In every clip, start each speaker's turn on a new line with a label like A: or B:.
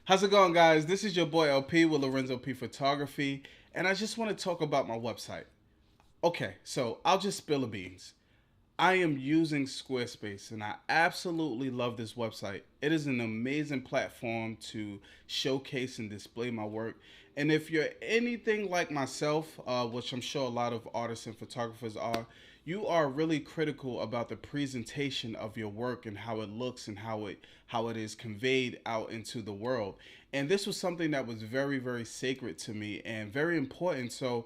A: How's it going, guys? This is your boy LP with Lorenzo P Photography, and I just want to talk about my website. Okay, so I'll just spill the beans. I am using Squarespace and I absolutely love this website. It is an amazing platform to showcase and display my work. And if you're anything like myself, which I'm sure a lot of artists and photographers are, you are really critical about the presentation of your work and how it looks and how it is conveyed out into the world. And this was something that was very sacred to me and very important. So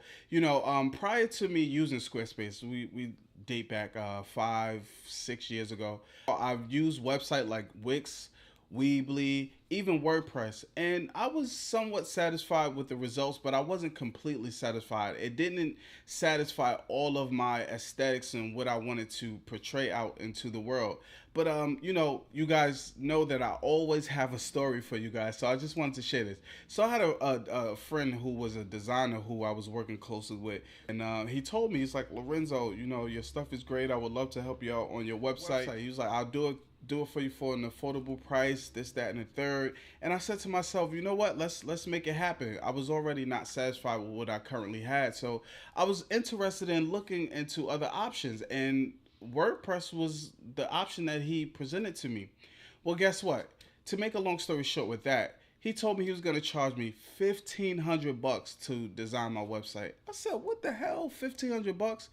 A: prior to me using Squarespace, we date back 5, 6 years ago. I've used website like Wix, Weebly, even WordPress, and I was somewhat satisfied with the results, but I wasn't completely satisfied. It didn't satisfy all of my aesthetics and what I wanted to portray out into the world. But you guys know that I always have a story for you guys, so I just wanted to share this. So I had a friend who was a designer who I was working closely with, and he told me, he's like, Lorenzo, your stuff is great. I would love to help you out on your website. He was like, I'll do it for you for an affordable price, this, that, and the third. And I said to myself, you know what? Let's make it happen. I was already not satisfied with what I currently had, so I was interested in looking into other options, and WordPress was the option that he presented to me. Well, guess what? To make a long story short with that, he told me he was going to charge me $1,500 to design my website. I said, what the hell? $1,500?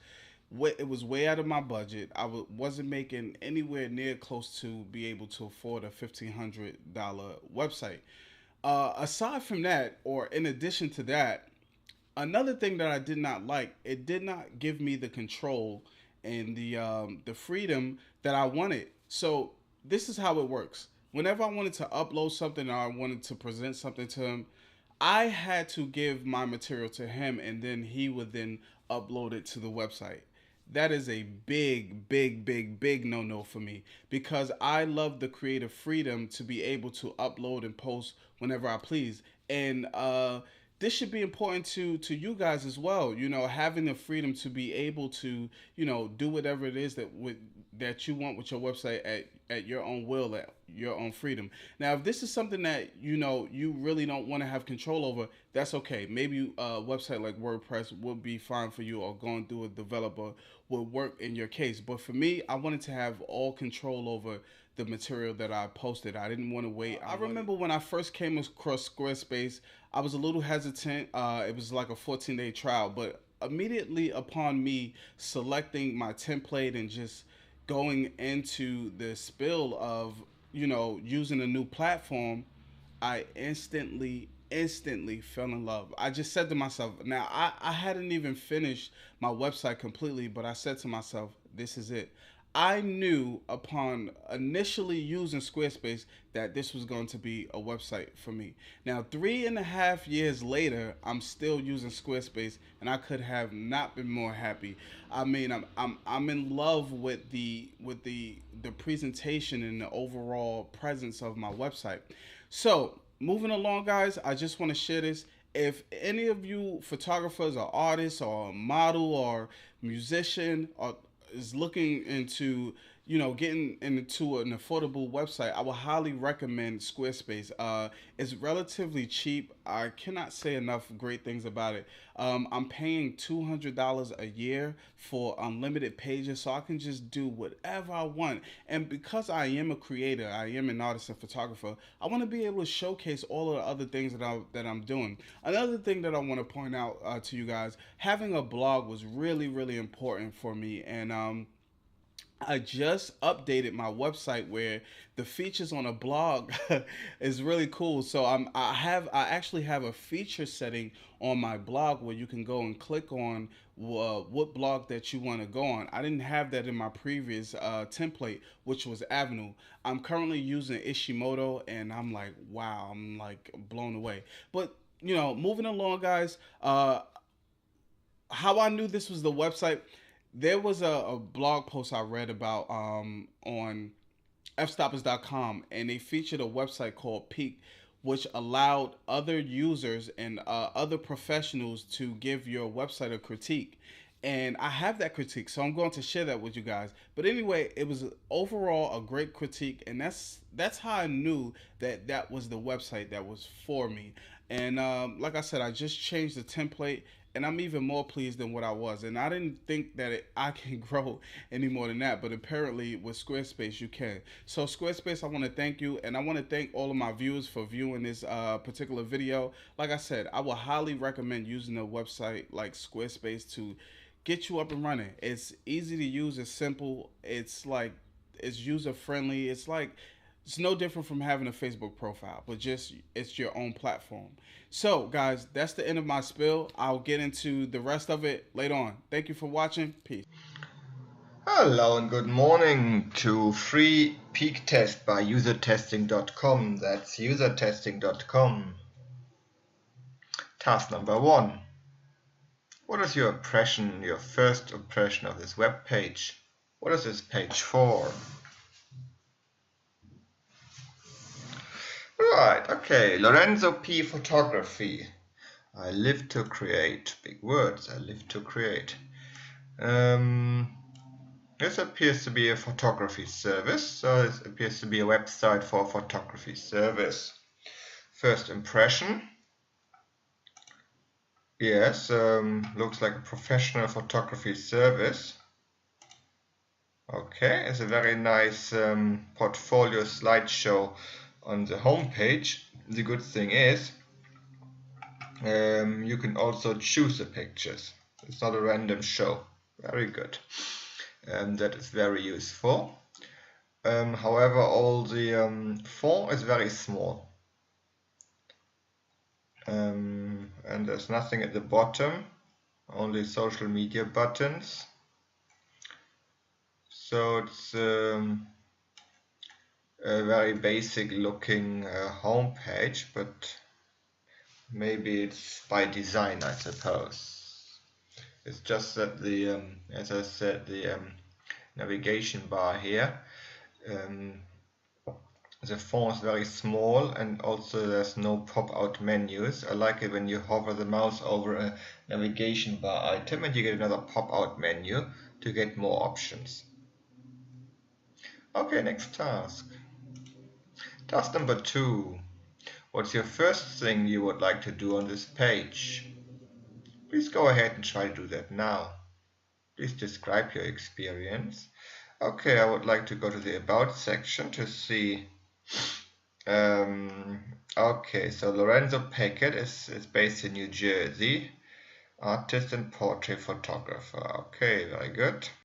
A: It was way out of my budget. Wasn't making anywhere near close to be able to afford a $1,500 website. Aside from that, or in addition to that, another thing that I did not like, it did not give me the control and the freedom that I wanted. So this is how it works. Whenever I wanted to upload something or I wanted to present something to him, I had to give my material to him, and then he would then upload it to the website. That is a big no-no for me, because I love the creative freedom to be able to upload and post whenever I please. And this should be important to you guys as well. Having the freedom to be able to do whatever it is that you want with your website at your own will, at your own freedom. Now, if this is something that you really don't want to have control over, that's okay. Maybe a website like WordPress would be fine for you, or going through a developer would work in your case. But for me, I wanted to have all control over the material that I posted. I didn't want to wait. I remember when I first came across Squarespace, I was a little hesitant. It was like a 14-day trial, but immediately upon me selecting my template and just going into the spill of using a new platform, I instantly fell in love. I just said to myself, now I hadn't even finished my website completely, but I said to myself, this is it. I knew upon initially using Squarespace that this was going to be a website for me. Now, 3.5 years later, I'm still using Squarespace, and I could have not been more happy. I mean, I'm in love with the presentation and the overall presence of my website. So, moving along, guys, I just want to share this. If any of you photographers or artists or model or musician or is looking into getting into an affordable website, I would highly recommend Squarespace. It's relatively cheap. I cannot say enough great things about it. I'm paying $200 a year for unlimited pages, so I can just do whatever I want. And because I am a creator, I am an artist and photographer, I want to be able to showcase all of the other things that I'm doing. Another thing that I want to point out to you guys, having a blog was really important for me, and I just updated my website where the features on a blog is really cool. So I actually have a feature setting on my blog where you can go and click on what blog that you want to go on. I didn't have that in my previous template, which was Avenue. I'm currently using Ishimoto, and I'm like, wow, I'm like blown away. But moving along, guys. How I knew this was the website, there was a blog post I read about on fstoppers.com, and they featured a website called Peak, which allowed other users and other professionals to give your website a critique. and I have that critique, so I'm going to share that with you guys. But anyway, it was overall a great critique, and that's how I knew that that was the website that was for me. And like I said, I just changed the template, and I'm even more pleased than what I was. And I didn't think that I can grow any more than that, but apparently with Squarespace you can. So Squarespace, I want to thank you, and I want to thank all of my viewers for viewing this particular video. Like I said, I would highly recommend using a website like Squarespace to get you up and running. It's easy to use. It's simple. It's like it's user friendly. It's like it's no different from having a Facebook profile, but just it's your own platform. So, guys, that's the end of my spill. I'll get into the rest of it later on. Thank you for watching. Peace.
B: Hello and good morning to free peak test by usertesting.com. That's usertesting.com. Task number 1. What is your impression, your first impression of this web page? What is this page for? Right, okay. Lorenzo P. Photography. I live to create. Big words. I live to create. This appears to be a photography service, so this appears to be a website for a photography service. First impression. Yes, looks like a professional photography service. Okay, it's a very nice portfolio slideshow on the home page. The good thing is you can also choose the pictures. It's not a random show. Very good. That is very useful. However, all the font is very small. And there's nothing at the bottom, only social media buttons. So it's a very basic looking home page, but maybe it's by design, I suppose. It's just that the, as I said, the navigation bar here, the font is very small, and also there's no pop-out menus. I like it when you hover the mouse over a navigation bar item and you get another pop-out menu to get more options. Okay, next task. Task number 2. What's your first thing you would like to do on this page? Please go ahead and try to do that now. Please describe your experience. Okay, I would like to go to the About section to see. Okay, so Lorenzo Packett is based in New Jersey. Artist and portrait photographer. Okay, very good.